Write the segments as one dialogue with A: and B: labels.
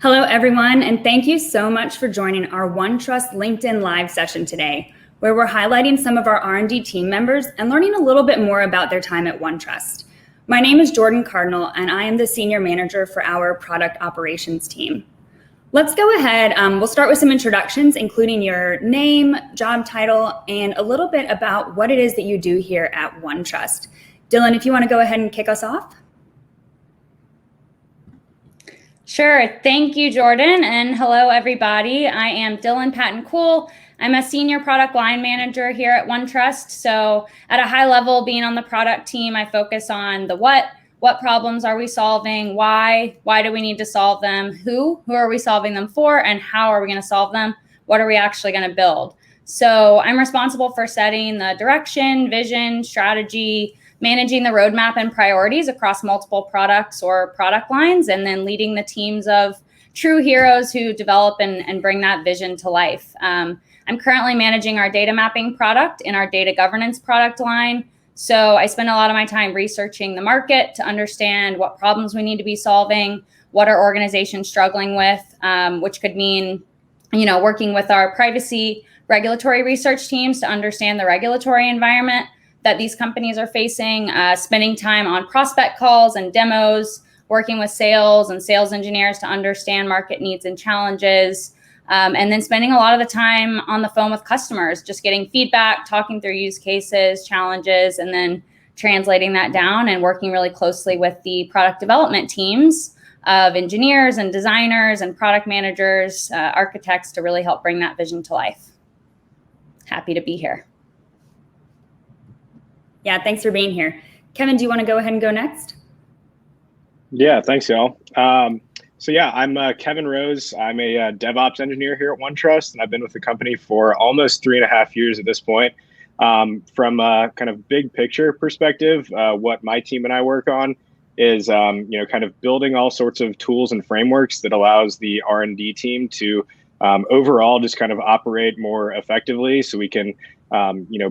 A: Hello, everyone, and thank you so much for joining our OneTrust LinkedIn Live session today, where we're highlighting some of our R&D team members and learning a little bit more about their time at OneTrust. My name is Jordan Cardinal, and I am the Senior Manager for our Product Operations team. Let's go ahead. We'll start with some introductions, including your name, job title, and a little bit about what it is that you do here at OneTrust. Dylan, if you want to go ahead and kick us off.
B: Sure. Thank you, Jordan. And hello, everybody. I am Dylan Patton. I'm a senior product line manager here at OneTrust. So at a high level, being on the product team, I focus on the what problems are we solving, why do we need to solve them, who are we solving them for, and how are we going to solve them, what are we actually going to build. So I'm responsible for setting the direction, vision, strategy, managing the roadmap and priorities across multiple products or product lines, and then leading the teams of true heroes who develop and bring that vision to life. I'm currently managing our data mapping product in our data governance product line. So I spend a lot of my time researching the market to understand what problems we need to be solving, what are organizations struggling with, which could mean, working with our privacy regulatory research teams to understand the regulatory environment that these companies are facing, spending time on prospect calls and demos, working with sales and sales engineers to understand market needs and challenges, and then spending a lot of the time on the phone with customers, just getting feedback, talking through use cases, challenges, and then translating that down and working really closely with the product development teams of engineers and designers and product managers, architects to really help bring that vision to life. Happy to be here.
A: Yeah, thanks for being here. Kevin, do you want to go ahead and go next?
C: Yeah, thanks, y'all. I'm Kevin Rose. I'm a DevOps engineer here at OneTrust, and I've been with the company for almost 3.5 years at this point. From a kind of big picture perspective, what my team and I work on is, kind of building all sorts of tools and frameworks that allows the R&D team to overall just kind of operate more effectively, so we can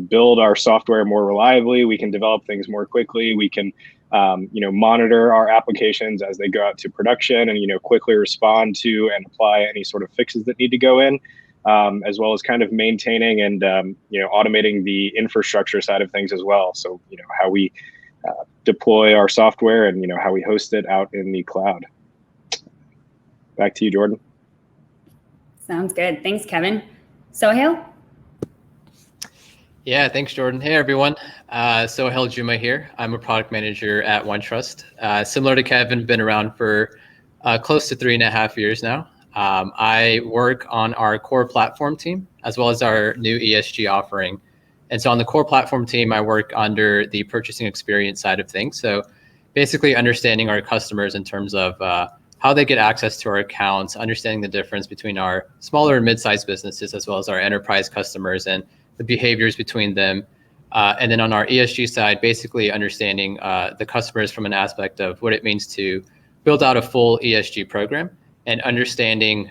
C: build our software more reliably. We can develop things more quickly. We can, monitor our applications as they go out to production and, quickly respond to and apply any sort of fixes that need to go in, as well as kind of maintaining and, automating the infrastructure side of things as well. So, how we deploy our software and, how we host it out in the cloud. Back to you, Jordan.
A: Sounds good. Thanks, Kevin. Sohail?
D: Yeah, thanks, Jordan. Hey, everyone. Sohail Juma here. I'm a product manager at OneTrust. Similar to Kevin, been around for close to 3.5 years now. I work on our core platform team, as well as our new ESG offering. And so on the core platform team, I work under the purchasing experience side of things. So basically understanding our customers in terms of how they get access to our accounts, understanding the difference between our smaller and mid-sized businesses, as well as our enterprise customers and the behaviors between them. And then on our ESG side, basically understanding the customers from an aspect of what it means to build out a full ESG program and understanding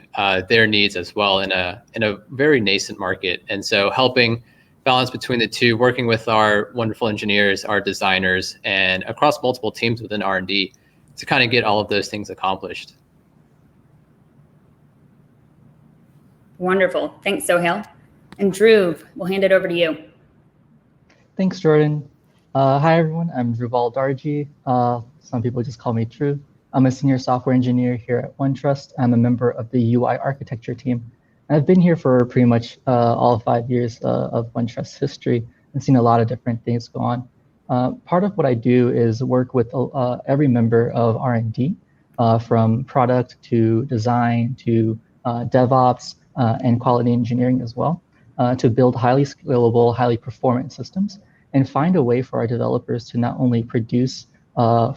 D: their needs as well in a very nascent market. And so helping balance between the two, working with our wonderful engineers, our designers, and across multiple teams within R&D to kind of get all of those things accomplished.
A: Wonderful. Thanks, Sohail. And Dhruv, we'll hand it over to you.
E: Thanks, Jordan. Hi, everyone. I'm Dhruval Darji. Some people just call me Dhruv. I'm a senior software engineer here at OneTrust. I'm a member of the UI architecture team. And I've been here for pretty much all 5 years of OneTrust's history and seen a lot of different things go on. Part of what I do is work with every member of R&D, from product to design to DevOps and quality engineering as well, to build highly scalable, highly performant systems and find a way for our developers to not only produce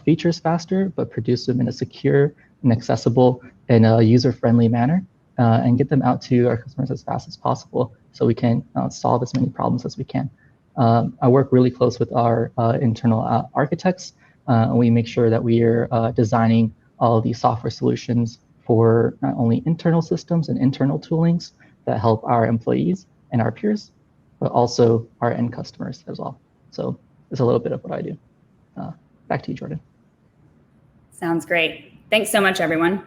E: features faster, but produce them in a secure and accessible and user-friendly manner, and get them out to our customers as fast as possible so we can solve as many problems as we can. I work really close with our internal architects. And we make sure that we are designing all of these software solutions for not only internal systems and internal toolings that help our employees and our peers, but also our end customers as well. So it's a little bit of what I do. Back to you, Jordan.
A: Sounds great. Thanks so much, everyone.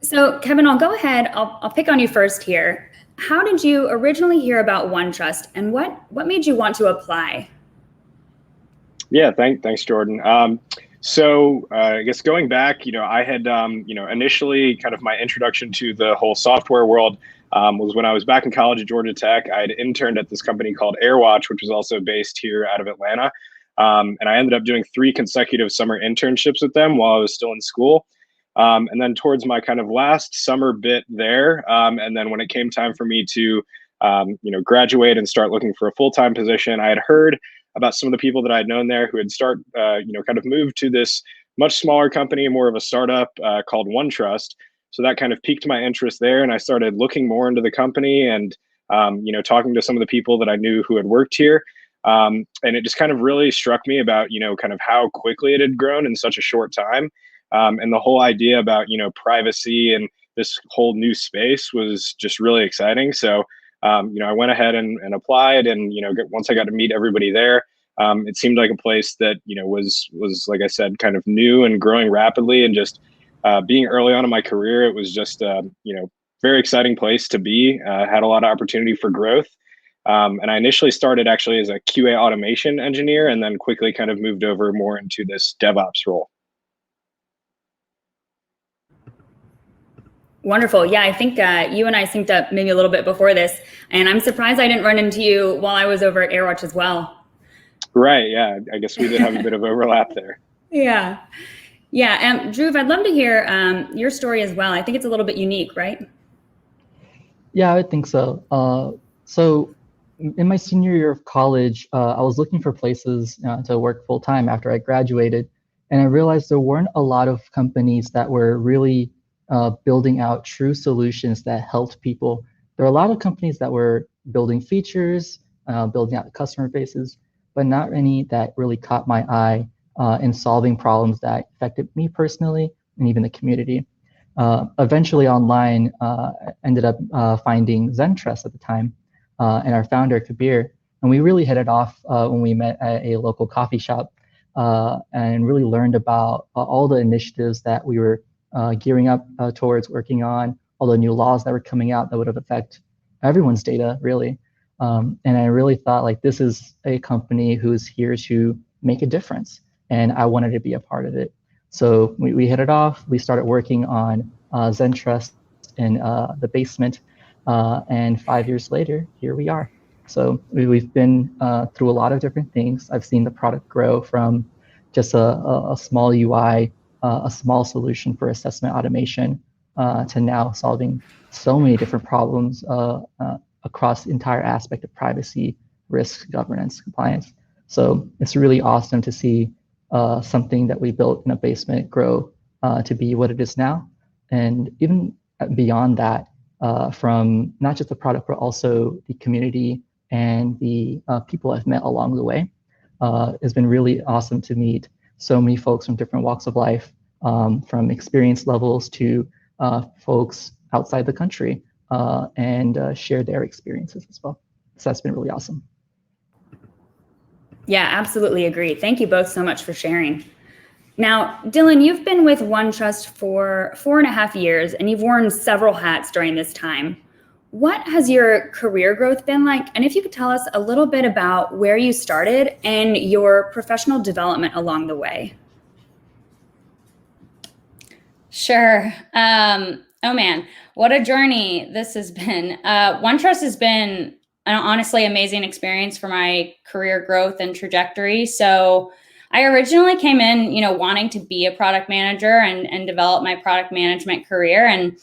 A: So Kevin, I'll go ahead. I'll pick on you first here. How did you originally hear about OneTrust, and what made you want to apply?
C: Yeah, thanks, Jordan. I guess going back, I had, initially kind of my introduction to the whole software world was when I was back in college at Georgia Tech. I had interned at this company called AirWatch, which was also based here out of Atlanta. And I ended up doing 3 consecutive summer internships with them while I was still in school. And then towards my kind of last summer bit there, and then when it came time for me to, graduate and start looking for a full-time position, I had heard about some of the people that I'd known there who had kind of moved to this much smaller company, more of a startup called OneTrust. So that kind of piqued my interest there, and I started looking more into the company and, talking to some of the people that I knew who had worked here. And it just kind of really struck me about, kind of how quickly it had grown in such a short time. And the whole idea about, privacy and this whole new space was just really exciting. So, I went ahead and applied, and, once I got to meet everybody there, it seemed like a place that, was, like I said, kind of new and growing rapidly, and just being early on in my career, it was just, very exciting place to be, had a lot of opportunity for growth. And I initially started actually as a QA automation engineer, and then quickly kind of moved over more into this DevOps role.
A: Wonderful. Yeah, I think you and I synced up maybe a little bit before this, and I'm surprised I didn't run into you while I was over at AirWatch as well.
C: Right. Yeah. I guess we did have a bit of overlap there.
A: Yeah. Yeah. Dhruv, I'd love to hear your story as well. I think it's a little bit unique, right?
E: Yeah, I would think so. So in my senior year of college, I was looking for places to work full time after I graduated, and I realized there weren't a lot of companies that were really building out true solutions that helped people. There were a lot of companies that were building features, building out the customer bases, but not any that really caught my eye in solving problems that affected me personally and even the community. Eventually online, ended up finding OneTrust at the time, and our founder, Kabir, and we really hit it off when we met at a local coffee shop, and really learned about all the initiatives that we were gearing up towards working on, all the new laws that were coming out that would have affect everyone's data, really. And I really thought, like, this is a company who's here to make a difference, and I wanted to be a part of it. So we hit it off. We started working on OneTrust in the basement, and 5 years later, here we are. So we've been through a lot of different things. I've seen the product grow from just a small UI, a small solution for assessment automation, to now solving so many different problems across the entire aspect of privacy, risk, governance, compliance. So it's really awesome to see something that we built in a basement grow to be what it is now. And even beyond that, from not just the product, but also the community and the people I've met along the way. It's been really awesome to meet so many folks from different walks of life, from experience levels to folks outside the country, and share their experiences as well. So that's been really awesome.
A: Yeah, absolutely agree. Thank you both so much for sharing. Now, Dylan, you've been with OneTrust for 4.5 years, and you've worn several hats during this time. What has your career growth been like? And if you could tell us a little bit about where you started and your professional development along the way.
B: Sure. Oh man, what a journey this has been. OneTrust has been an honestly amazing experience for my career growth and trajectory. So I originally came in, wanting to be a product manager and develop my product management career. And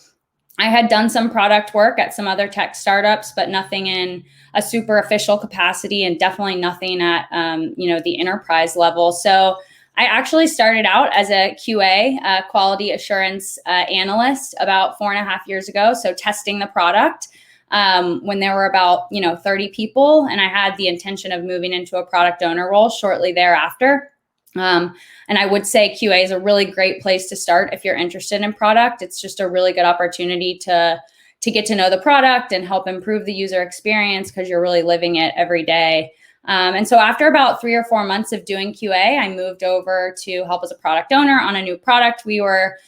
B: I had done some product work at some other tech startups, but nothing in a super official capacity, and definitely nothing at, the enterprise level. So I actually started out as a QA, quality assurance analyst, about 4.5 years ago. So testing the product when there were about 30 people, and I had the intention of moving into a product owner role shortly thereafter. And I would say QA is a really great place to start if you're interested in product. It's just a really good opportunity to get to know the product and help improve the user experience, because you're really living it every day. And so after about 3 or 4 months of doing QA, I moved over to help as a product owner on a new product we were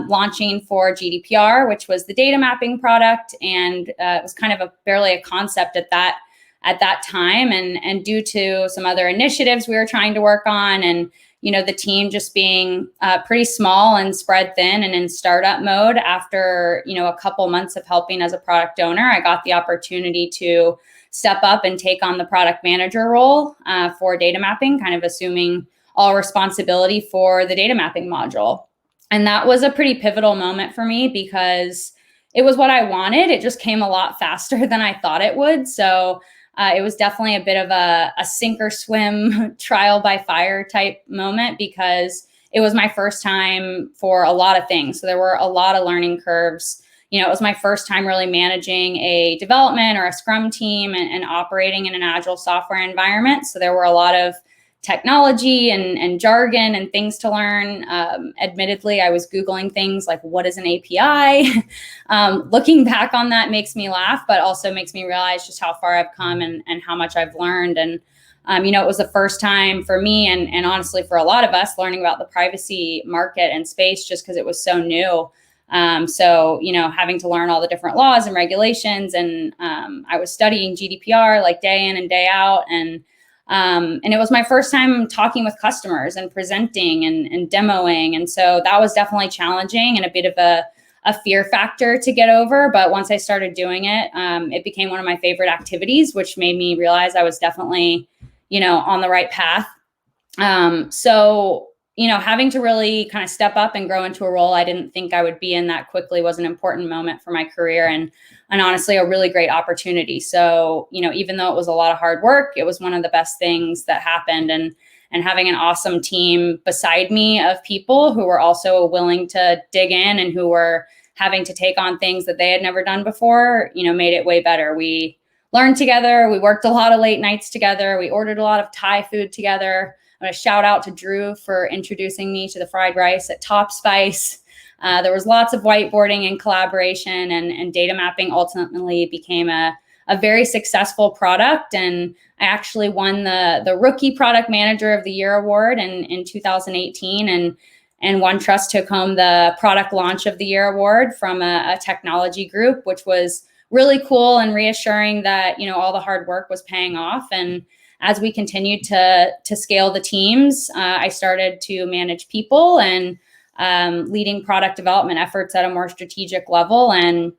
B: launching for GDPR, which was the data mapping product. And it was kind of barely a concept at that time. And due to some other initiatives we were trying to work on, and the team just being pretty small and spread thin and in startup mode, after a couple months of helping as a product owner, I got the opportunity to step up and take on the product manager role for data mapping, kind of assuming all responsibility for the data mapping module. And that was a pretty pivotal moment for me because it was what I wanted. It just came a lot faster than I thought it would. So it was definitely a bit of a sink or swim, trial by fire type moment, because it was my first time for a lot of things. So there were a lot of learning curves. It was my first time really managing a development or a Scrum team and operating in an agile software environment. So there were a lot of technology and jargon and things to learn. Admittedly, I was Googling things like, what is an API? Looking back on that makes me laugh, but also makes me realize just how far I've come and how much I've learned. And, it was the first time for me and honestly for a lot of us learning about the privacy market and space, just because it was so new. So, having to learn all the different laws and regulations, and I was studying GDPR like day in and day out. And it was my first time talking with customers and presenting and demoing. And so that was definitely challenging and a bit of a fear factor to get over. But once I started doing it, it became one of my favorite activities, which made me realize I was definitely, on the right path. So, having to really kind of step up and grow into a role I didn't think I would be in that quickly was an important moment for my career, and honestly, a really great opportunity. So, even though it was a lot of hard work, it was one of the best things that happened. And having an awesome team beside me of people who were also willing to dig in and who were having to take on things that they had never done before, made it way better. We learned together. We worked a lot of late nights together. We ordered a lot of Thai food together. I'm going to shout out to Drew for introducing me to the fried rice at Top Spice. There was lots of whiteboarding and collaboration, and data mapping ultimately became a very successful product. And I actually won the Rookie Product Manager of the Year award in 2018. And OneTrust took home the Product Launch of the Year award from a technology group, which was really cool and reassuring that, all the hard work was paying off. And as we continued to scale the teams, I started to manage people and leading product development efforts at a more strategic level, and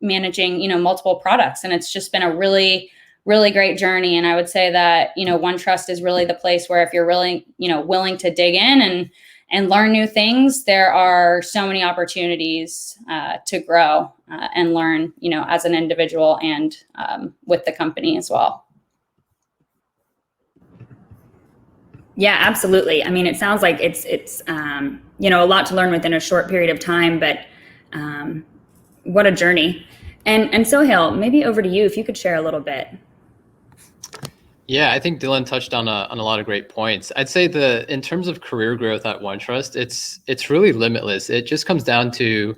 B: managing, multiple products. And it's just been a really, really great journey. And I would say that, OneTrust is really the place where if you're really, willing to dig in and learn new things, there are so many opportunities to grow and learn, as an individual and with the company as well.
A: Yeah, absolutely. I mean, it sounds like it's a lot to learn within a short period of time, but what a journey. And Sohail, maybe over to you, if you could share a little bit.
D: Yeah, I think Dylan touched on a lot of great points. I'd say in terms of career growth at OneTrust, it's really limitless. It just comes down to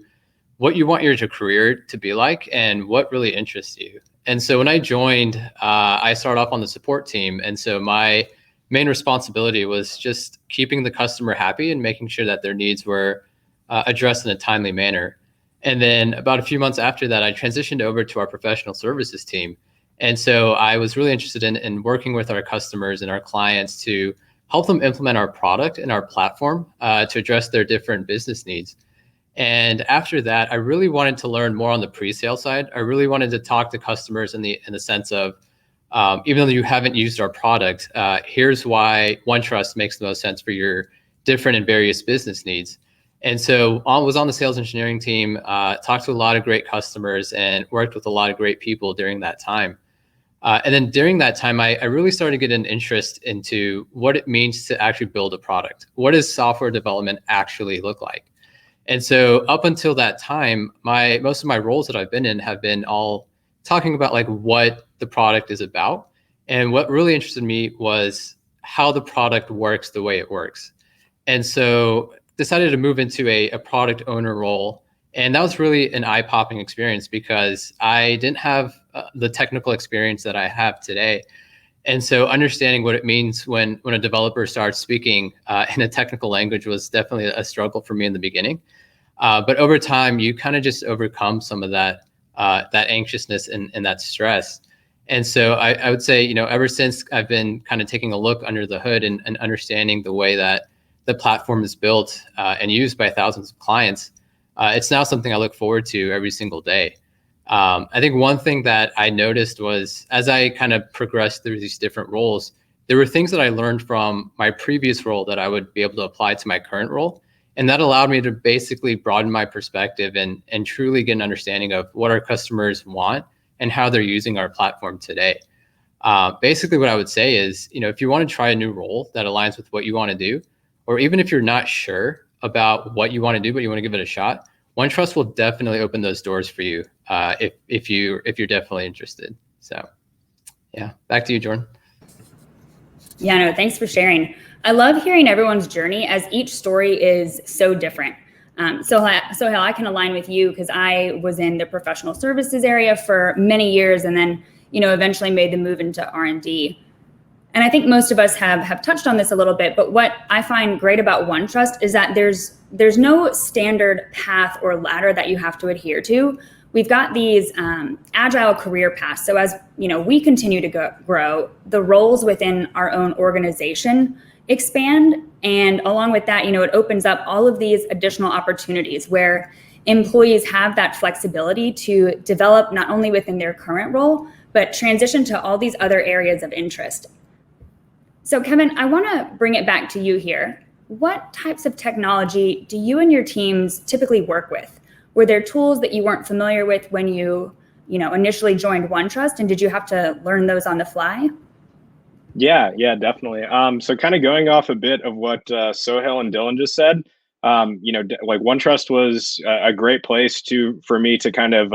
D: what you want your career to be like and what really interests you. And so when I joined, I started off on the support team. And so my main responsibility was just keeping the customer happy and making sure that their needs were addressed in a timely manner. And then about a few months after that, I transitioned over to our professional services team. And so I was really interested in working with our customers and our clients to help them implement our product and our platform to address their different business needs. And after that, I really wanted to learn more on the pre-sale side. I really wanted to talk to customers in the sense of, even though you haven't used our product, here's why OneTrust makes the most sense for your different and various business needs. And so I was on the sales engineering team, talked to a lot of great customers and worked with a lot of great people during that time. And then during that time, I really started to get an interest into what it means to actually build a product. What does software development actually look like? And so up until that time, most of my roles that I've been in have been all talking about like what the product is about. And what really interested me was how the product works the way it works. And so decided to move into a product owner role. And that was really an eye-popping experience because I didn't have the technical experience that I have today. And so understanding what it means when a developer starts speaking in a technical language was definitely a struggle for me in the beginning. But over time, you kind of just overcome some of that anxiousness and that stress. And so I would say, ever since I've been kind of taking a look under the hood and understanding the way that the platform is built and used by thousands of clients, it's now something I look forward to every single day. I think one thing that I noticed was as I kind of progressed through these different roles, there were things that I learned from my previous role that I would be able to apply to my current role. And that allowed me to basically broaden my perspective and truly get an understanding of what our customers want and how they're using our platform today. Basically, what I would say is, if you want to try a new role that aligns with what you want to do, or even if you're not sure about what you want to do, but you want to give it a shot, OneTrust will definitely open those doors for you if you're definitely interested. So, yeah, back to you, Jordan.
A: Yeah, no, thanks for sharing. I love hearing everyone's journey as each story is so different. So how I can align with you because I was in the professional services area for many years and then, eventually made the move into R&D. And I think most of us have touched on this a little bit, but what I find great about OneTrust is that there's no standard path or ladder that you have to adhere to. We've got these agile career paths. So as we continue to grow, the roles within our own organization expand. And along with that, it opens up all of these additional opportunities where employees have that flexibility to develop not only within their current role, but transition to all these other areas of interest. So Kevin, I want to bring it back to you here. What types of technology do you and your teams typically work with? Were there tools that you weren't familiar with when you initially joined OneTrust, and did you have to learn those on the fly?
C: Yeah, definitely. So kind of going off a bit of what Sohail and Dylan just said, like OneTrust was a great place for me to kind of,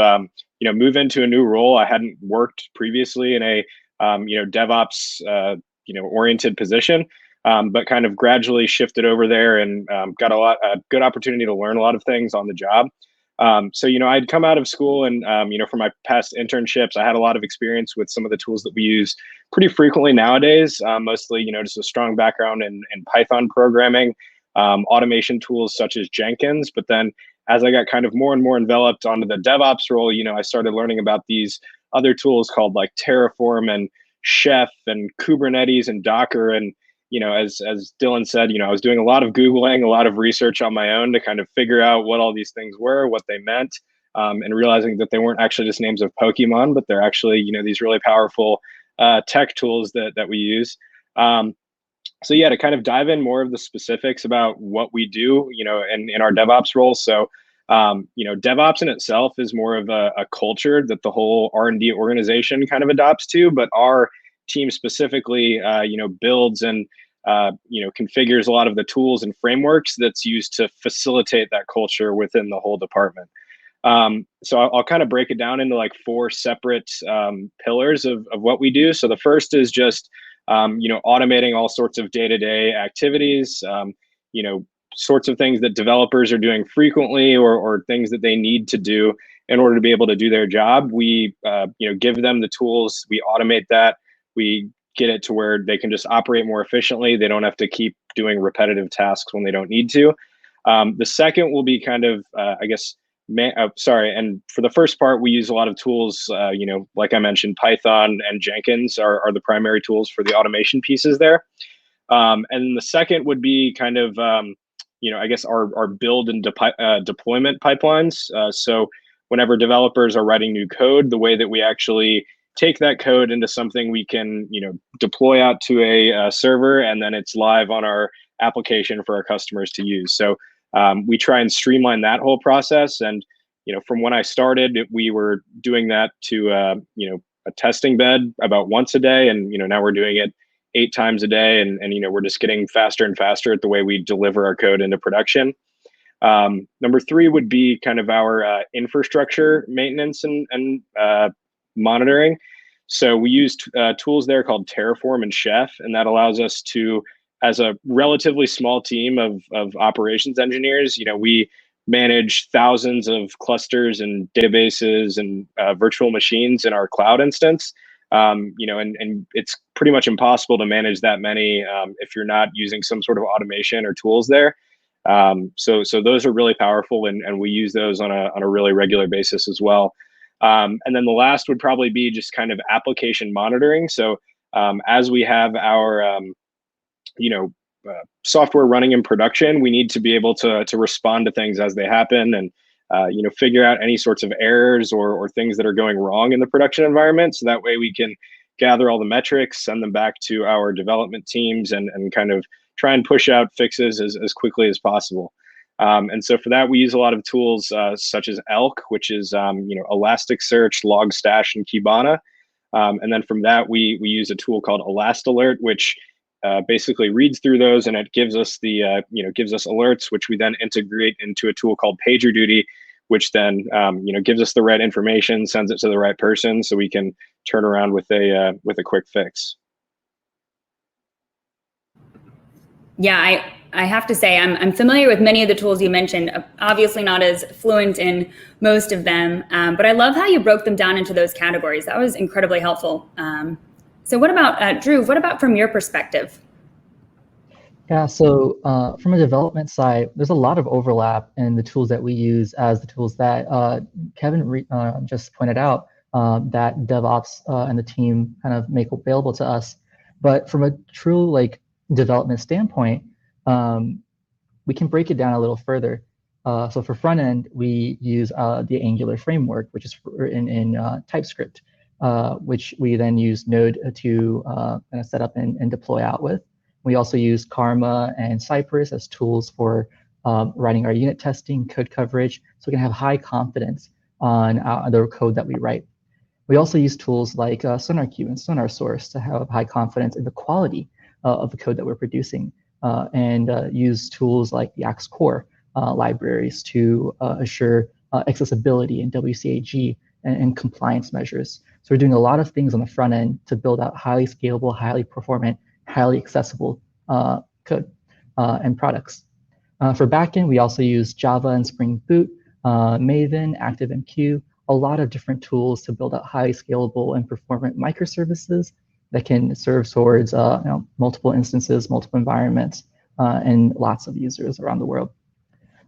C: move into a new role. I hadn't worked previously in a, DevOps, oriented position, but kind of gradually shifted over there and got a good opportunity to learn a lot of things on the job. So, I'd come out of school and, for my past internships, I had a lot of experience with some of the tools that we use pretty frequently nowadays, mostly, just a strong background in Python programming, automation tools such as Jenkins. But then as I got kind of more and more enveloped onto the DevOps role, I started learning about these other tools called like Terraform and Chef and Kubernetes and Docker. And as Dylan said, I was doing a lot of Googling, a lot of research on my own to kind of figure out what all these things were, what they meant, and realizing that they weren't actually just names of Pokemon, but they're actually, these really powerful tech tools that we use. So yeah, to kind of dive in more of the specifics about what we do, in our DevOps role. So, DevOps in itself is more of a culture that the whole R&D organization kind of adopts to, but our team specifically, builds and, configures a lot of the tools and frameworks that's used to facilitate that culture within the whole department. So I'll kind of break it down into like 4 separate pillars of what we do. So the first is just, automating all sorts of day-to-day activities, sorts of things that developers are doing frequently or things that they need to do in order to be able to do their job. We, give them the tools, we automate that, we get it to where they can just operate more efficiently. They don't have to keep doing repetitive tasks when they don't need to. The second will be kind of, and for the first part, we use a lot of tools, like I mentioned, Python and Jenkins are the primary tools for the automation pieces there. And the second would be kind of, our build and deployment pipelines. So whenever developers are writing new code, the way that we actually take that code into something we can, deploy out to a server, and then it's live on our application for our customers to use. So we try and streamline that whole process. And, from when I started, we were doing that to, a testing bed about once a day. And, now we're doing it 8 times a day. And we're just getting faster and faster at the way we deliver our code into production. Number 3 would be kind of our infrastructure maintenance and monitoring. So we use tools there called Terraform and Chef, and that allows us to, as a relatively small team of operations engineers, we manage thousands of clusters and databases and virtual machines in our cloud instance. And it's pretty much impossible to manage that many if you're not using some sort of automation or tools there. So those are really powerful, and we use those on a really regular basis as well. And then the last would probably be just kind of application monitoring. So as we have our software running in production, we need to be able to respond to things as they happen, and figure out any sorts of errors or things that are going wrong in the production environment. So that way we can gather all the metrics, send them back to our development teams, and kind of try and push out fixes as quickly as possible. And so for that, we use a lot of tools such as Elk, which is Elasticsearch, Logstash, and Kibana. And then from that, we use a tool called ElastAlert, which basically reads through those, and it gives us gives us alerts, which we then integrate into a tool called PagerDuty, which then gives us the right information, sends it to the right person, so we can turn around with a quick fix.
A: Yeah, I have to say I'm familiar with many of the tools you mentioned. Obviously not as fluent in most of them, but I love how you broke them down into those categories. That was incredibly helpful. So what about, Drew, what about from your perspective?
E: Yeah, so from a development side, there's a lot of overlap in the tools that we use as the tools that Kevin just pointed out that DevOps and the team kind of make available to us. But from a true development standpoint, we can break it down a little further. So for front end, we use the Angular framework, which is in TypeScript, which we then use Node to kind of set up and deploy out with. We also use Karma and Cypress as tools for writing our unit testing, code coverage, so we can have high confidence on the code that we write. We also use tools like SonarQube and SonarSource to have high confidence in the quality of the code that we're producing, and use tools like the Axe Core libraries to assure accessibility and WCAG and compliance measures. So we're doing a lot of things on the front end to build out highly scalable, highly performant, highly accessible code and products. For backend, we also use Java and Spring Boot, Maven, ActiveMQ, a lot of different tools to build out highly scalable and performant microservices that can serve towards multiple instances, multiple environments, and lots of users around the world.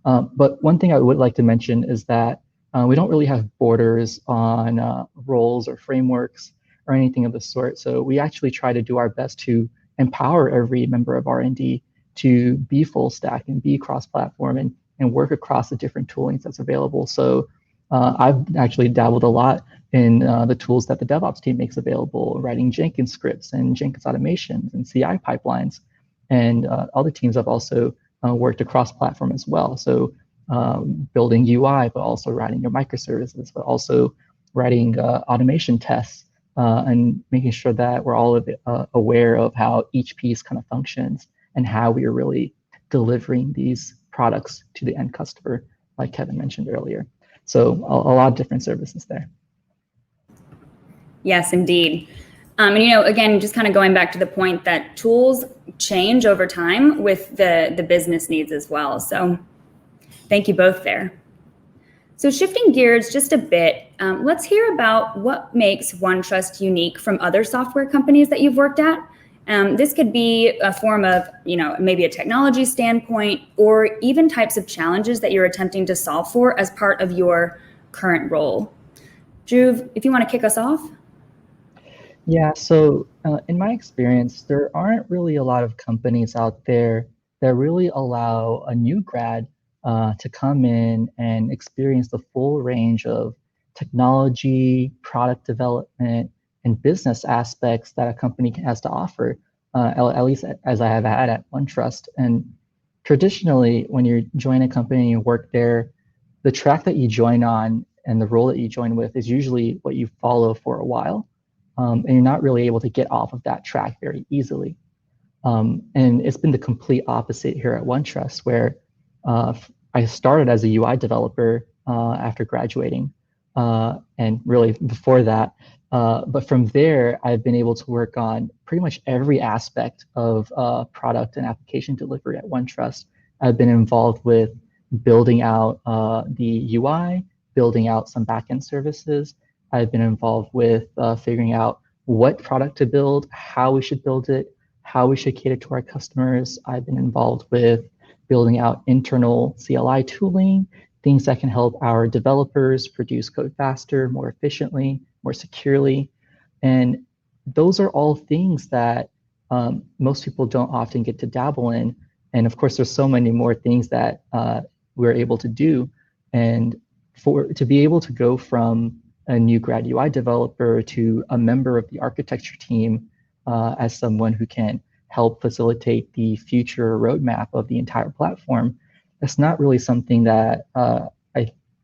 E: But one thing I would like to mention is that we don't really have borders on roles or frameworks or anything of the sort. So we actually try to do our best to empower every member of R&D to be full stack and be cross-platform and work across the different toolings that's available. So I've actually dabbled a lot in the tools that the DevOps team makes available, writing Jenkins scripts and Jenkins automations and CI pipelines. And other teams have also worked across platform as well. So building UI, but also writing your microservices, but also writing automation tests and making sure that we're all aware of how each piece kind of functions and how we are really delivering these products to the end customer, like Kevin mentioned earlier. So a lot of different services there.
A: Yes, indeed. And again, just kind of going back to the point that tools change over time with the business needs as well. So thank you both there. So shifting gears just a bit, let's hear about what makes OneTrust unique from other software companies that you've worked at. This could be a form of, maybe a technology standpoint, or even types of challenges that you're attempting to solve for as part of your current role. Drew, if you want to kick us off.
E: Yeah, so in my experience, there aren't really a lot of companies out there that really allow a new grad to come in and experience the full range of technology, product development, and business aspects that a company has to offer, at least as I have had at OneTrust. And traditionally, when you join a company and you work there, the track that you join on and the role that you join with is usually what you follow for a while. And you're not really able to get off of that track very easily. And it's been the complete opposite here at OneTrust, where I started as a UI developer after graduating, and really before that. But from there, I've been able to work on pretty much every aspect of product and application delivery at OneTrust. I've been involved with building out the UI, building out some backend services. I've been involved with figuring out what product to build, how we should build it, how we should cater to our customers. I've been involved with building out internal CLI tooling, things that can help our developers produce code faster, more efficiently, more securely. And those are all things that most people don't often get to dabble in. And of course, there's so many more things that we're able to do. And to be able to go from a new grad UI developer to a member of the architecture team as someone who can help facilitate the future roadmap of the entire platform, that's not really something that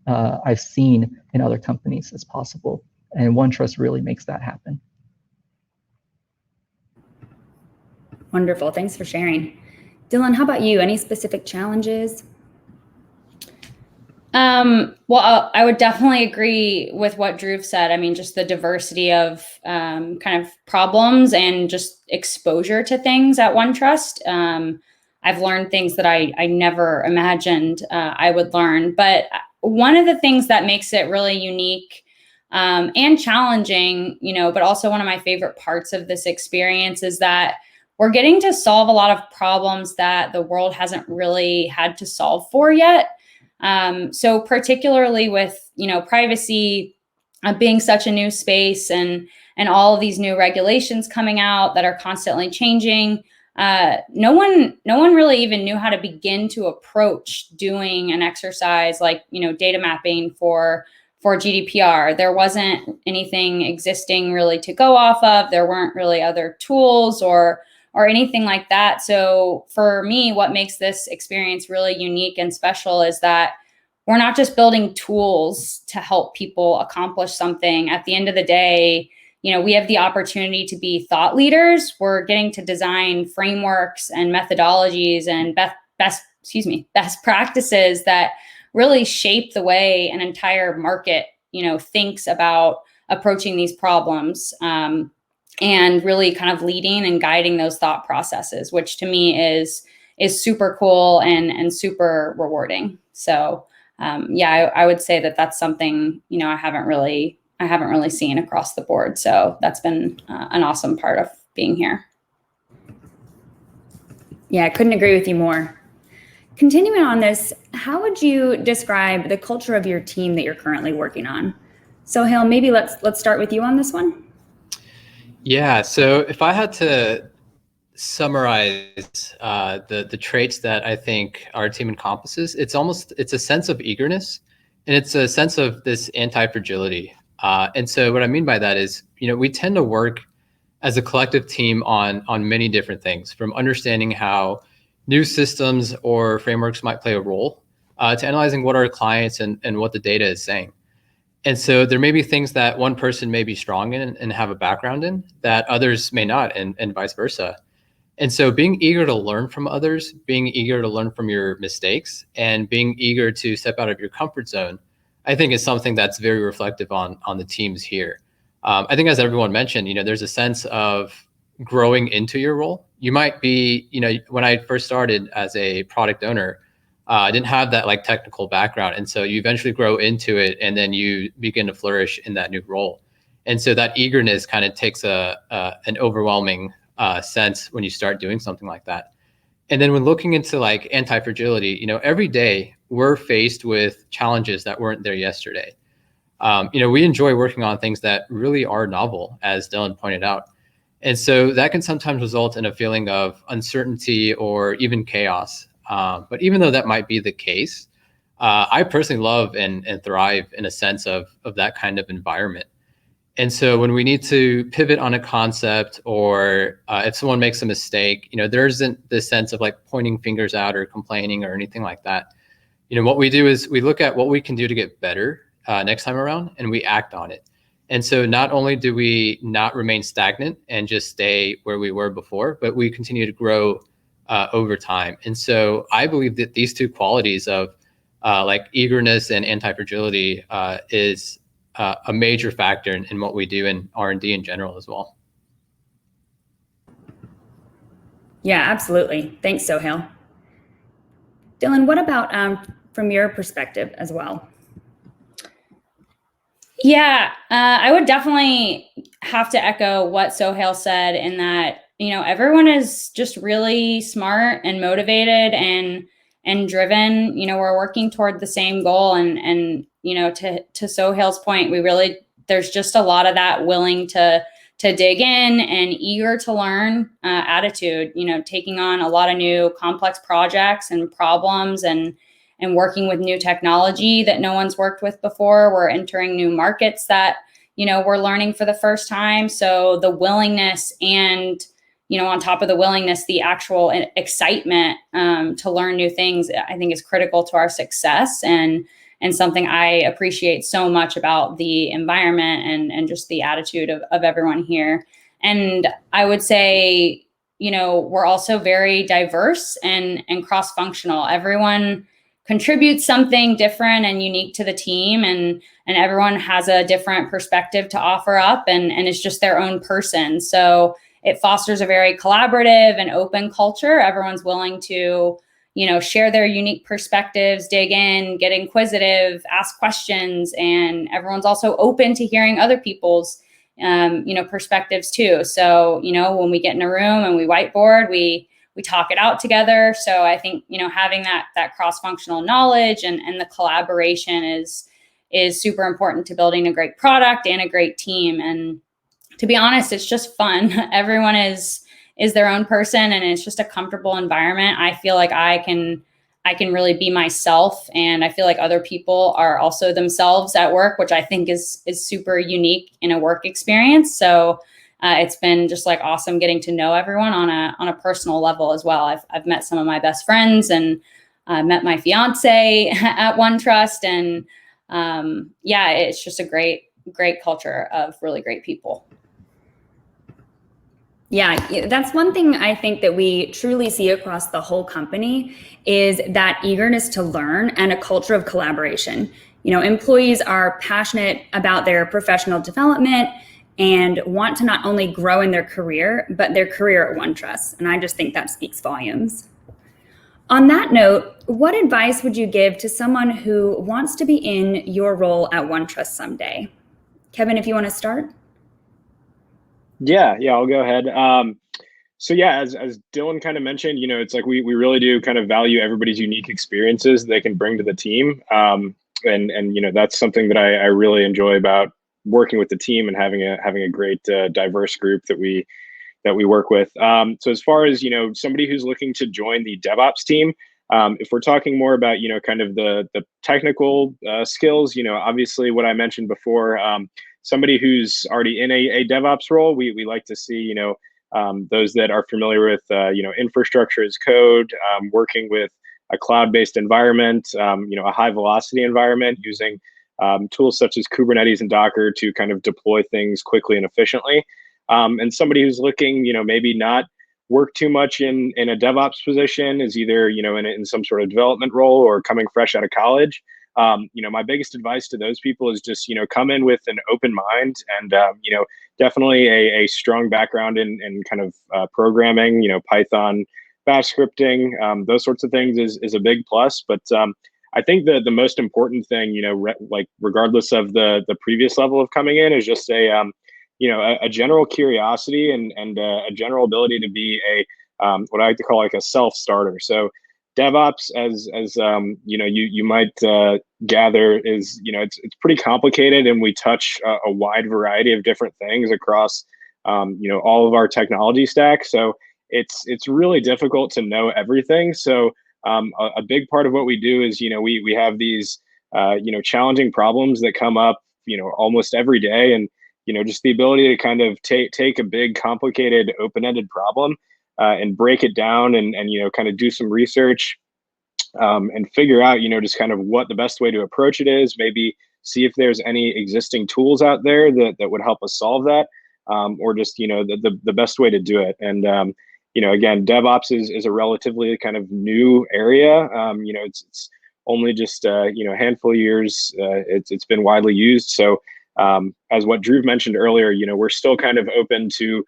E: I've seen in other companies as possible. And OneTrust really makes that happen.
A: Wonderful. Thanks for sharing. Dylan, how about you? Any specific challenges?
B: Well, I would definitely agree with what Drew said. I mean, just the diversity of kind of problems and just exposure to things at OneTrust. I've learned things that I never imagined I would learn. But one of the things that makes it really unique and challenging, but also one of my favorite parts of this experience is that we're getting to solve a lot of problems that the world hasn't really had to solve for yet. So particularly with, privacy being such a new space and all of these new regulations coming out that are constantly changing, no one really even knew how to begin to approach doing an exercise like, data mapping for GDPR. There wasn't anything existing really to go off of. There weren't really other tools or anything like that. So for me, what makes this experience really unique and special is that we're not just building tools to help people accomplish something. At the end of the day, we have the opportunity to be thought leaders. We're getting to design frameworks and methodologies and best practices that really shape the way an entire market, thinks about approaching these problems. And really kind of leading and guiding those thought processes, which to me is super cool and super rewarding. So I would say that that's something I haven't really seen across the board. So that's been an awesome part of being here.
A: Yeah, I couldn't agree with you more. Continuing on this, how would you describe the culture of your team that you're currently working on? So Hale, maybe let's start with you on this one.
D: Yeah, so if I had to summarize the traits that I think our team encompasses, it's a sense of eagerness, and it's a sense of this anti-fragility. And so what I mean by that is, we tend to work as a collective team on many different things, from understanding how new systems or frameworks might play a role, to analyzing what our clients and what the data is saying. And so there may be things that one person may be strong in and have a background in that others may not, and vice versa. And so being eager to learn from others, being eager to learn from your mistakes, and being eager to step out of your comfort zone, I think is something that's very reflective on the teams here. I think as everyone mentioned, there's a sense of growing into your role. You might be, when I first started as a product owner, I didn't have that technical background. And so you eventually grow into it, and then you begin to flourish in that new role. And so that eagerness kind of takes an overwhelming sense when you start doing something like that. And then when looking into anti-fragility, every day we're faced with challenges that weren't there yesterday. We enjoy working on things that really are novel, as Dylan pointed out. And so that can sometimes result in a feeling of uncertainty or even chaos. But even though that might be the case, I personally love and thrive in a sense of that kind of environment. And so when we need to pivot on a concept, or if someone makes a mistake, there isn't this sense of pointing fingers out or complaining or anything like that. What we do is we look at what we can do to get better next time around, and we act on it. And so not only do we not remain stagnant and just stay where we were before, but we continue to grow over time. And so I believe that these two qualities of eagerness and anti-fragility is a major factor in what we do in R&D in general as well.
A: Yeah, absolutely. Thanks, Sohail. Dylan, what about from your perspective as well?
B: Yeah, I would definitely have to echo what Sohail said in that, everyone is just really smart and motivated and driven. We're working toward the same goal, and to Sohail's point, there's just a lot of that willing to dig in and eager to learn attitude. Taking on a lot of new complex projects and problems and working with new technology that no one's worked with before. We're entering new markets that, we're learning for the first time. So the willingness and, on top of the willingness, the actual excitement to learn new things, I think is critical to our success and something I appreciate so much about the environment and just the attitude of everyone here. And I would say, we're also very diverse and cross-functional. Everyone contributes something different and unique to the team, and everyone has a different perspective to offer up and is just their own person. So it fosters a very collaborative and open culture. Everyone's willing to, share their unique perspectives, dig in, get inquisitive, ask questions, and everyone's also open to hearing other people's perspectives too. So, when we get in a room and we whiteboard, we talk it out together. So I think, having that cross-functional knowledge and the collaboration is super important to building a great product and a great team. And to be honest, it's just fun. Everyone is their own person, and it's just a comfortable environment. I feel like I can really be myself, and I feel like other people are also themselves at work, which I think is super unique in a work experience. So it's been just like awesome getting to know everyone on a personal level as well. I've met some of my best friends and met my fiance at OneTrust, and it's just a great culture of really great people.
A: Yeah, that's one thing I think that we truly see across the whole company is that eagerness to learn and a culture of collaboration. Employees are passionate about their professional development and want to not only grow in their career, but their career at OneTrust. And I just think that speaks volumes. On that note, what advice would you give to someone who wants to be in your role at OneTrust someday? Kevin, if you want to start.
C: Yeah, I'll go ahead. So yeah, as Dylan kind of mentioned, it's like we really do kind of value everybody's unique experiences they can bring to the team. And that's something that I really enjoy about working with the team and having a great diverse group that we work with. So as far as somebody who's looking to join the DevOps team, if we're talking more about kind of the technical skills, obviously what I mentioned before, somebody who's already in a DevOps role, we like to see those that are familiar with infrastructure as code, working with a cloud-based environment, a high velocity environment using tools such as Kubernetes and Docker to kind of deploy things quickly and efficiently. And somebody who's looking, maybe not work too much in a DevOps position, is either, in some sort of development role or coming fresh out of college. My biggest advice to those people is just, come in with an open mind and, definitely a strong background in kind of programming, Python, bash scripting, those sorts of things is a big plus. But I think the most important thing, regardless of the previous level of coming in, is just a general curiosity and a general ability to be what I like to call like a self-starter. So DevOps, as you might gather, is it's pretty complicated, and we touch a wide variety of different things across all of our technology stack. So it's really difficult to know everything. So a big part of what we do is we have these challenging problems that come up almost every day, and just the ability to kind of take a big, complicated, open-ended problem and break it down and kind of do some research and figure out, just kind of what the best way to approach it is. Maybe see if there's any existing tools out there that would help us solve that, or just, the best way to do it. And, again, DevOps is a relatively kind of new area. It's only just, a handful of years it's been widely used. So as what Drew mentioned earlier, we're still kind of open to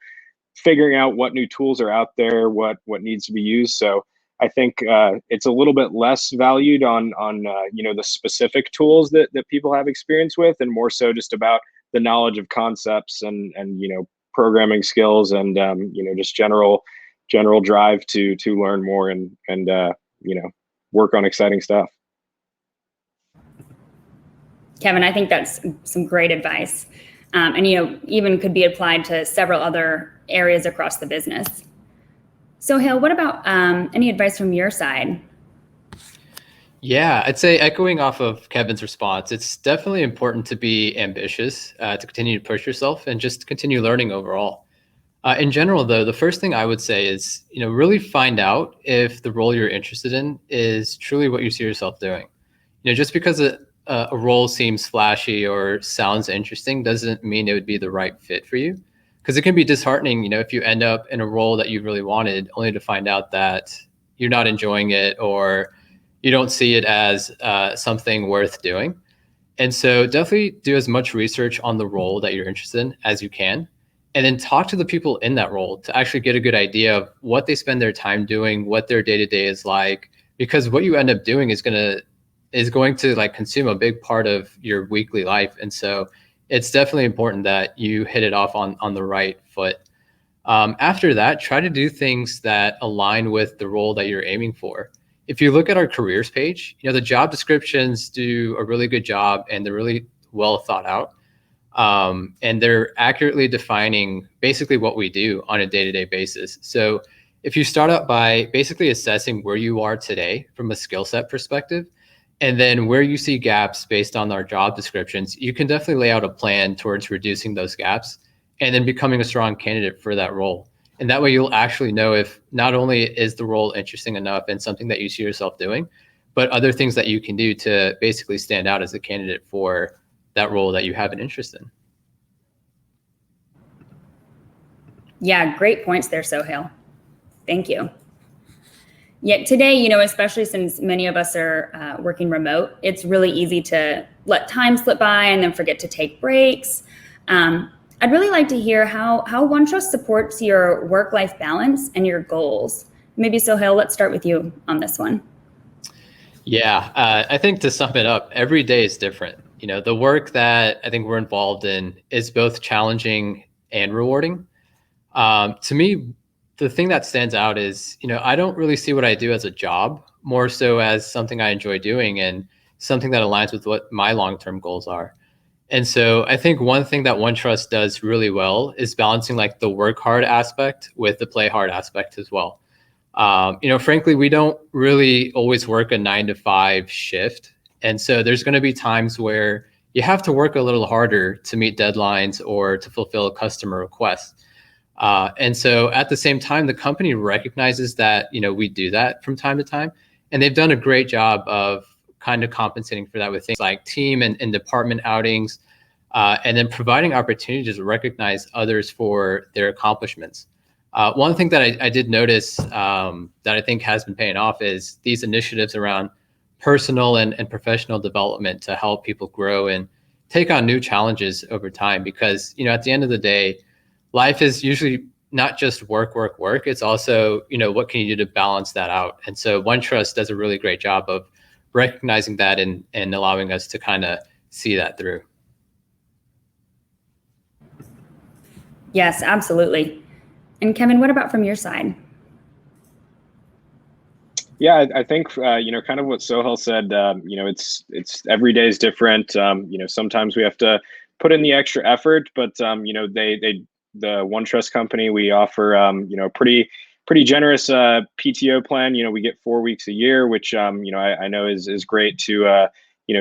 C: figuring out what new tools are out there, what needs to be used. So I think it's a little bit less valued on the specific tools that people have experience with, and more so just about the knowledge of concepts and programming skills and just general drive to learn more and work on exciting stuff.
A: Kevin, I think that's some great advice, and even could be applied to several other areas across the business. So Hale, what about any advice from your side?
D: Yeah, I'd say echoing off of Kevin's response, it's definitely important to be ambitious, to continue to push yourself and just continue learning overall. In general, though, the first thing I would say is, really find out if the role you're interested in is truly what you see yourself doing. Just because a role seems flashy or sounds interesting doesn't mean it would be the right fit for you. Because it can be disheartening, if you end up in a role that you really wanted, only to find out that you're not enjoying it or you don't see it as something worth doing. And so definitely do as much research on the role that you're interested in as you can. And then talk to the people in that role to actually get a good idea of what they spend their time doing, what their day-to-day is like, because what you end up doing is going to like consume a big part of your weekly life. And so it's definitely important that you hit it off on the right foot. After that, try to do things that align with the role that you're aiming for. If you look at our careers page, the job descriptions do a really good job and they're really well thought out. And they're accurately defining basically what we do on a day-to-day basis. So if you start out by basically assessing where you are today from a skill set perspective, and then where you see gaps based on our job descriptions, you can definitely lay out a plan towards reducing those gaps and then becoming a strong candidate for that role. And that way you'll actually know if not only is the role interesting enough and something that you see yourself doing, but other things that you can do to basically stand out as a candidate for that role that you have an interest in.
A: Yeah, great points there, Sohail. Thank you. Yet today, especially since many of us are working remote, it's really easy to let time slip by and then forget to take breaks. I'd really like to hear how OneTrust supports your work-life balance and your goals. Maybe Sohail, let's start with you on this one.
D: Yeah, I think to sum it up, every day is different. The work that I think we're involved in is both challenging and rewarding. To me, the thing that stands out is, I don't really see what I do as a job, more so as something I enjoy doing and something that aligns with what my long-term goals are. And so I think one thing that OneTrust does really well is balancing like the work hard aspect with the play hard aspect as well. Frankly, we don't really always work a 9-to-5 shift. And so there's going to be times where you have to work a little harder to meet deadlines or to fulfill a customer request. And so at the same time, the company recognizes that, we do that from time to time, and they've done a great job of kind of compensating for that with things like team and department outings, and then providing opportunities to recognize others for their accomplishments. One thing that I did notice that I think has been paying off is these initiatives around personal and professional development to help people grow and take on new challenges over time. Because, at the end of the day, life is usually not just work. It's also, what can you do to balance that out? And so OneTrust does a really great job of recognizing that and allowing us to kind of see that through.
A: Yes, absolutely. And Kevin, what about from your side?
C: Yeah, I think kind of what Sohail said. It's every day is different. Sometimes we have to put in the extra effort, but the OneTrust company, we offer pretty generous PTO plan. We get 4 weeks a year, which I know is great to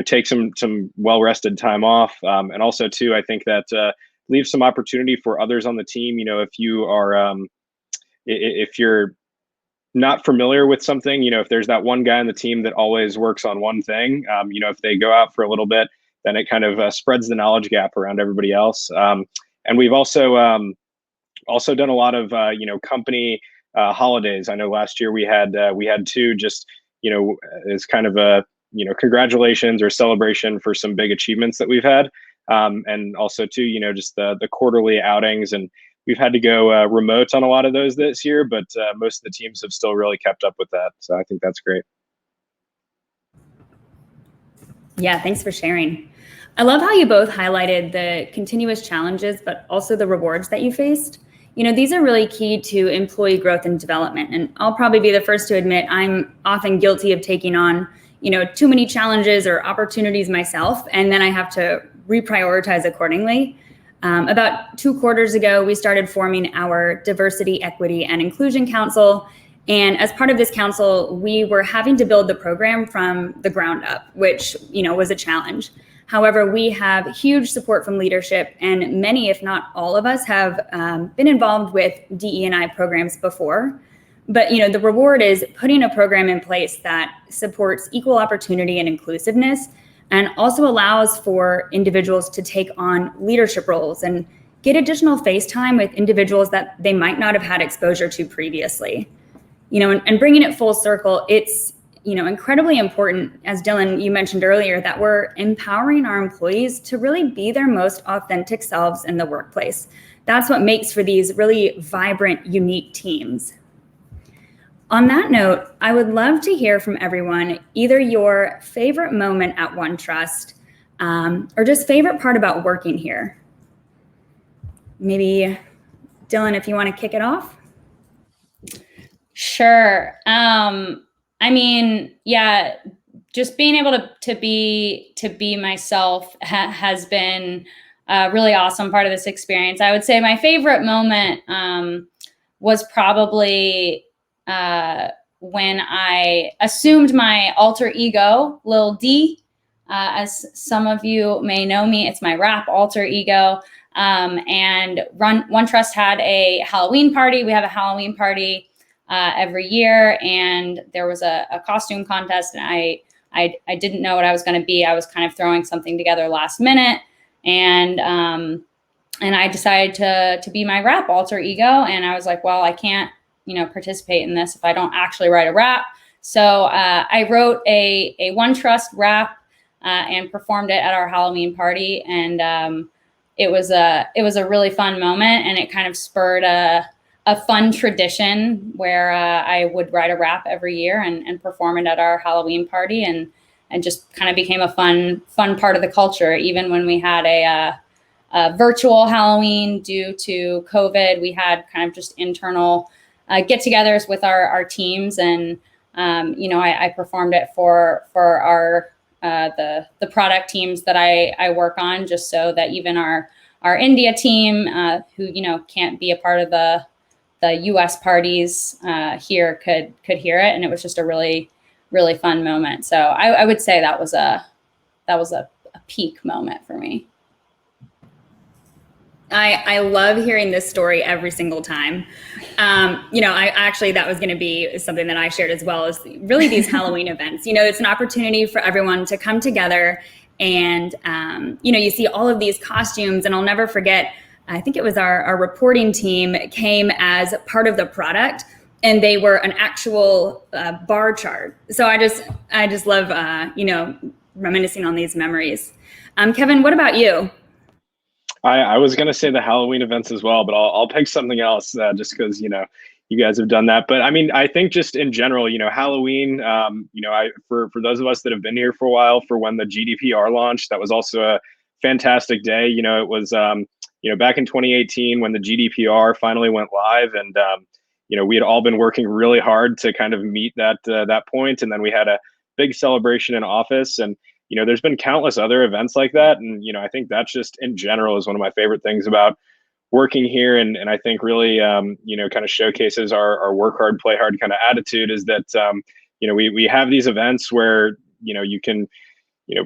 C: take some well rested time off, and also too I think that leaves some opportunity for others on the team. If you are if you're not familiar with something, if there's that one guy on the team that always works on one thing, if they go out for a little bit, then it kind of spreads the knowledge gap around everybody else. And we've also done a lot of company holidays. I know last year we had 2, just as kind of a congratulations or celebration for some big achievements that we've had, and also too just the quarterly outings. And we've had to go remote on a lot of those this year, but most of the teams have still really kept up with that. So I think that's great.
A: Yeah, thanks for sharing. I love how you both highlighted the continuous challenges, but also the rewards that you faced. These are really key to employee growth and development. And I'll probably be the first to admit I'm often guilty of taking on, too many challenges or opportunities myself, and then I have to reprioritize accordingly. About 2 quarters ago, we started forming our Diversity, Equity, and Inclusion Council. And as part of this council, we were having to build the program from the ground up, which, was a challenge. However, we have huge support from leadership, and many, if not all of us, have been involved with DE&I programs before. But, the reward is putting a program in place that supports equal opportunity and inclusiveness, and also allows for individuals to take on leadership roles and get additional face time with individuals that they might not have had exposure to previously. And bringing it full circle, it's, incredibly important, as Dylan, you mentioned earlier, that we're empowering our employees to really be their most authentic selves in the workplace. That's what makes for these really vibrant, unique teams. On that note, I would love to hear from everyone either your favorite moment at OneTrust or just favorite part about working here. Maybe, Dylan, if you want to kick it off.
B: Sure. Just being able to be myself has been a really awesome part of this experience. I would say my favorite moment was probably when I assumed my alter ego, Lil D. As some of you may know me, it's my rap alter ego. And OneTrust had a Halloween party. We have a Halloween party every year, and there was a costume contest, and I didn't know what I was going to be. I was kind of throwing something together last minute, and I decided to be my rap alter ego, and I was like, well, I can't participate in this if I don't actually write a rap. So I wrote a OneTrust rap and performed it at our Halloween party, and it was a really fun moment, and it kind of spurred a fun tradition where I would write a rap every year and perform it at our Halloween party, and just kind of became a fun part of the culture. Even when we had a virtual Halloween due to COVID, we had kind of just internal get-togethers with our teams, and I performed it for our the product teams that I work on, just so that even our India team, who can't be a part of the U.S. parties here could hear it, and it was just a really, really fun moment. So I would say that was a peak moment for me.
A: I love hearing this story every single time. I actually, that was going to be something that I shared as well, is really these Halloween events. It's an opportunity for everyone to come together, and you see all of these costumes, and I'll never forget, I think it was our reporting team came as part of the product, and they were an actual bar chart. So I just love, reminiscing on these memories. Kevin, what about you?
C: I was going to say the Halloween events as well, but I'll pick something else just because, you guys have done that. But I mean, I think just in general, Halloween, for those of us that have been here for a while, for when the GDPR launched, that was also a fantastic day. It was, back in 2018 when the GDPR finally went live, and, we had all been working really hard to kind of meet that point. And then we had a big celebration in office, and there's been countless other events like that. And, I think that's just in general is one of my favorite things about working here. And I think really, kind of showcases our work hard, play hard kind of attitude, is that, we have these events where, you can,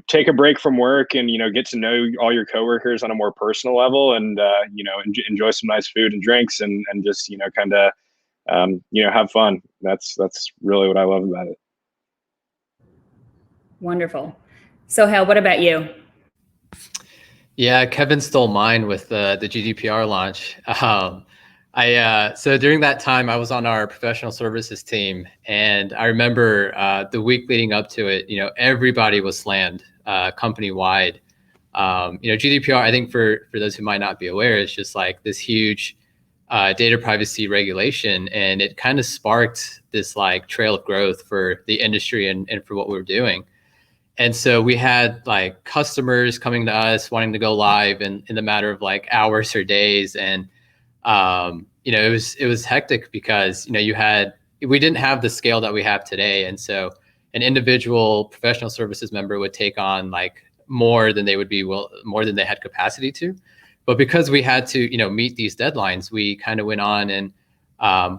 C: take a break from work and, get to know all your coworkers on a more personal level, and, enjoy some nice food and drinks, and just, kind of, have fun. That's really what I love about it.
A: Wonderful. So, Hal, what about you?
D: Yeah, Kevin stole mine with the GDPR launch. So during that time, I was on our professional services team, and I remember the week leading up to it, everybody was slammed company wide. GDPR, I think for those who might not be aware, is just like this huge data privacy regulation, and it kind of sparked this like trail of growth for the industry and for what we were doing. And so we had like customers coming to us wanting to go live in the matter of like hours or days. And, it was hectic because, we didn't have the scale that we have today. And so an individual professional services member would take on like more than they had capacity to. But because we had to, meet these deadlines, we kind of went on and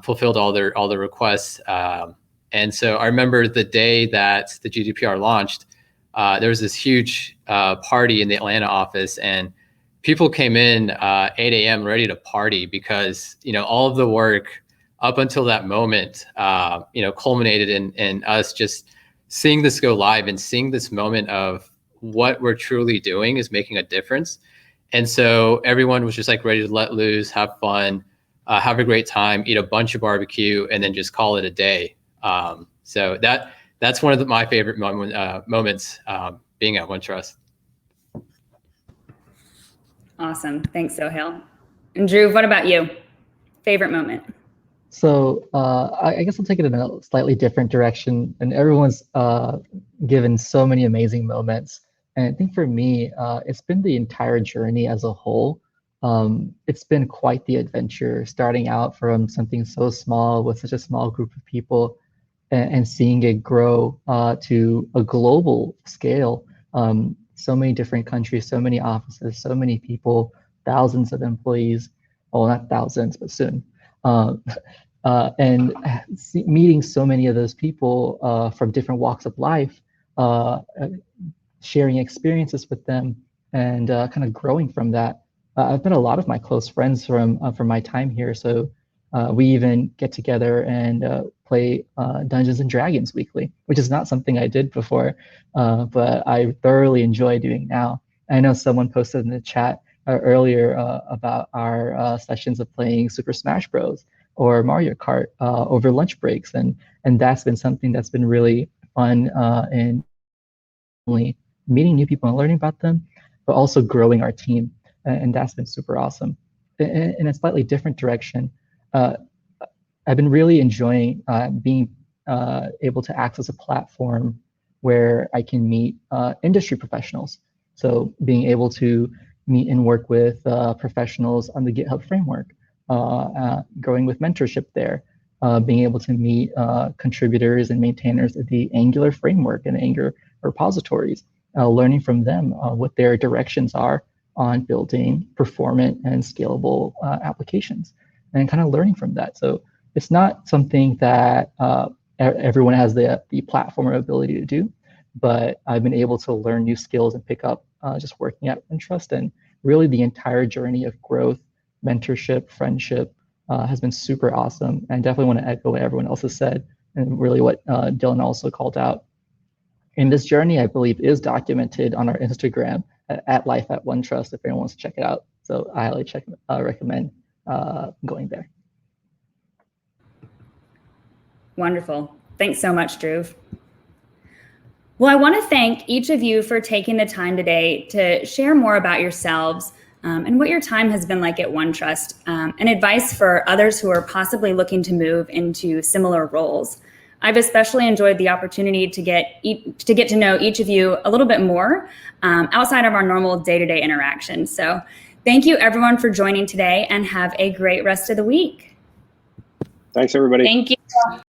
D: fulfilled all the requests. And so I remember the day that the GDPR launched, there was this huge party in the Atlanta office, and people came in 8 a.m. ready to party because, all of the work up until that moment, culminated in us just seeing this go live and seeing this moment of what we're truly doing is making a difference. And so everyone was just like ready to let loose, have fun, have a great time, eat a bunch of barbecue, and then just call it a day. So that's one of my favorite moments being at OneTrust.
A: Awesome. Thanks, Sohail. And Drew, what about you? Favorite moment?
E: So I guess I'll take it in a slightly different direction. And everyone's given so many amazing moments. And I think for me, it's been the entire journey as a whole. It's been quite the adventure, starting out from something so small with such a small group of people and seeing it grow to a global scale. So many different countries, so many offices, so many people, thousands of employees. Well, not thousands, but soon. And meeting so many of those people from different walks of life, sharing experiences with them, and kind of growing from that. I've met a lot of my close friends from my time here, so we even get together and play Dungeons and Dragons weekly, which is not something I did before, but I thoroughly enjoy doing now. I know someone posted in the chat earlier about our sessions of playing Super Smash Bros. Or Mario Kart over lunch breaks, and that's been something that's been really fun in only meeting new people and learning about them, but also growing our team, and that's been super awesome. In a slightly different direction, I've been really enjoying being able to access a platform where I can meet industry professionals. So being able to meet and work with professionals on the GitHub framework, growing with mentorship there, being able to meet contributors and maintainers of the Angular framework and Angular repositories, learning from them what their directions are on building performant and scalable applications, and kind of learning from that. So it's not something that everyone has the platform or ability to do, but I've been able to learn new skills and pick up just working at OneTrust, and really the entire journey of growth, mentorship, friendship has been super awesome. And I definitely want to echo what everyone else has said, and really what Dylan also called out. And this journey, I believe, is documented on our Instagram at Life at OneTrust if anyone wants to check it out. So I highly recommend going there.
A: Wonderful. Thanks so much, Drew. Well, I want to thank each of you for taking the time today to share more about yourselves and what your time has been like at OneTrust, and advice for others who are possibly looking to move into similar roles. I've especially enjoyed the opportunity to get to know each of you a little bit more outside of our normal day-to-day interaction. So thank you everyone for joining today, and have a great rest of the week.
C: Thanks, everybody.
B: Thank you.